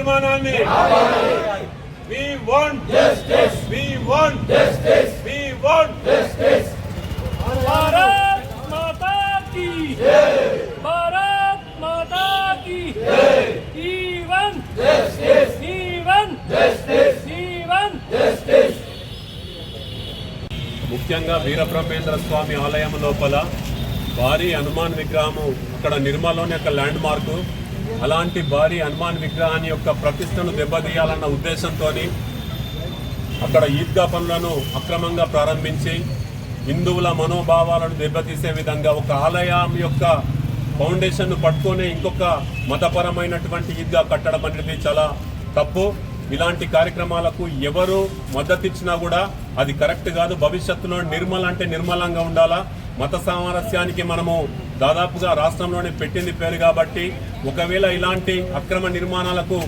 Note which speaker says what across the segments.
Speaker 1: నిర్మాణాన్ని we want justice, we want justice, we want justice.
Speaker 2: Bharat माता की जय, भारत माता की जय. Even justice, even justice, even justice.
Speaker 1: ముఖ్యంగా వీరబ్రహ్మేంద్ర స్వామి ఆలయం లోపల భారీ హనుమాన్ విగ్రహము అక్కడ నిర్మల్లోని యొక్క ల్యాండ్ మార్కు. అలాంటి భారీ హనుమాన్ విగ్రహాన్ని యొక్క ప్రతిష్టను దెబ్బతీయాలన్న ఉద్దేశంతో అక్కడ ఈద్గా పనులను అక్రమంగా ప్రారంభించి హిందువుల మనోభావాలను దెబ్బతీసే విధంగా ఒక ఆలయం యొక్క ఫౌండేషన్ను పట్టుకొని ఇంకొక మతపరమైనటువంటి ఈద్గా కట్టడం అనేది చాలా తప్పు. ఇలాంటి కార్యక్రమాలకు ఎవరు మద్దతు ఇచ్చినా కూడా అది కరెక్ట్ కాదు. భవిష్యత్తులో నిర్మల్ అంటే నిర్మలంగా ఉండాలా. మత సామరస్యానికి మనము దాదాపుగా రాష్ట్రంలోనే పెట్టింది పేరు కాబట్టి ఒకవేళ ఇలాంటి అక్రమ నిర్మాణాలకు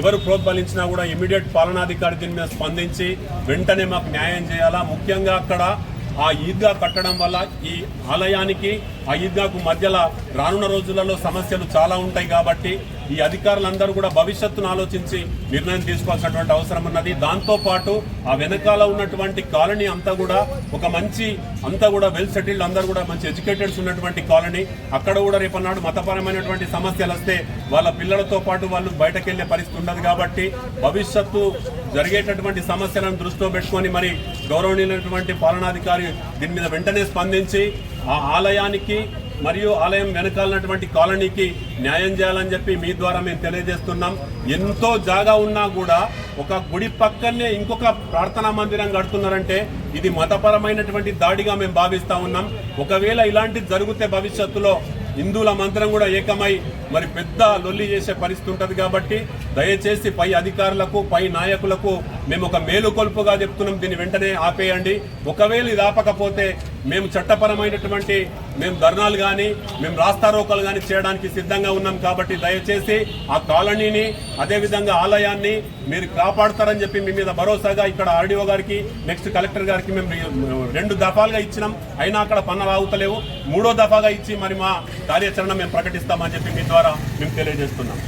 Speaker 1: ఎవరు ప్రోత్బలించినా కూడా ఇమీడియట్ పాలనాధికారి దీని మీద స్పందించి వెంటనే మాకు న్యాయం చేయాలా. ముఖ్యంగా అక్కడ ఆ ఈద్గా కట్టడం వల్ల ఈ ఆలయానికి ఆ ఈద్గాకు మధ్యలో రానున్న రోజులలో సమస్యలు చాలా ఉంటాయి కాబట్టి ఈ అధికారులందరూ కూడా భవిష్యత్తును ఆలోచించి నిర్ణయం తీసుకోవాల్సినటువంటి అవసరం ఉన్నది. దాంతోపాటు ఆ వెనకాల ఉన్నటువంటి కాలనీ అంతా కూడా ఒక మంచి అంతా కూడా వెల్ సెటిల్డ్, అందరూ కూడా మంచి ఎడ్యుకేటెడ్స్ ఉన్నటువంటి కాలనీ. అక్కడ కూడా రేపన్నాడు మతపరమైనటువంటి సమస్యలు వస్తే వాళ్ళ పిల్లలతో పాటు వాళ్ళు బయటకు వెళ్లే పరిస్థితి ఉండదు కాబట్టి భవిష్యత్తు జరిగేటటువంటి సమస్యలను దృష్టిలో పెట్టుకొని మరి గౌరవనీయులైనటువంటి పాలనాధికారి దీని మీద వెంటనే స్పందించి ఆ ఆలయానికి మరియు ఆలయం వెనకాలన్నటువంటి కాలనీకి న్యాయం చేయాలని చెప్పి మీ ద్వారా మేము తెలియజేస్తున్నాం. ఎంతో జాగా ఉన్నా కూడా ఒక గుడి పక్కనే ఇంకొక ప్రార్థనా మందిరం కడుతున్నారంటే ఇది మతపరమైనటువంటి దాడిగా మేము భావిస్తా ఉన్నాం. ఒకవేళ ఇలాంటిది జరిగితే భవిష్యత్తులో హిందువుల మంత్రం కూడా ఏకమై మరి పెద్ద లొల్లి చేసే పరిస్థితి ఉంటుంది కాబట్టి దయచేసి పై అధికారులకు పై నాయకులకు మేము ఒక మేలుకొల్పుగా చెప్తున్నాం, దీన్ని వెంటనే ఆపేయండి. ఒకవేళ ఇది ఆపకపోతే మేము చట్టపరమైనటువంటి మేము ధర్నాలు కానీ మేము రాస్తారోకలు కానీ చేయడానికి సిద్ధంగా ఉన్నాం. కాబట్టి దయచేసి ఆ కాలనీని అదేవిధంగా ఆలయాన్ని మీరు కాపాడుతారని చెప్పి మీ మీద భరోసాగా ఇక్కడ ఆర్డీఓ గారికి నెక్స్ట్ కలెక్టర్ గారికి మేము 2 దఫాలుగా ఇచ్చినాం. అయినా అక్కడ పనులు ఆగుతలేవు. 3వ దఫాగా ఇచ్చి మరి మా కార్యాచరణ మేము ప్రకటిస్తామని చెప్పి మీ ద్వారా మేము తెలియజేస్తున్నాం.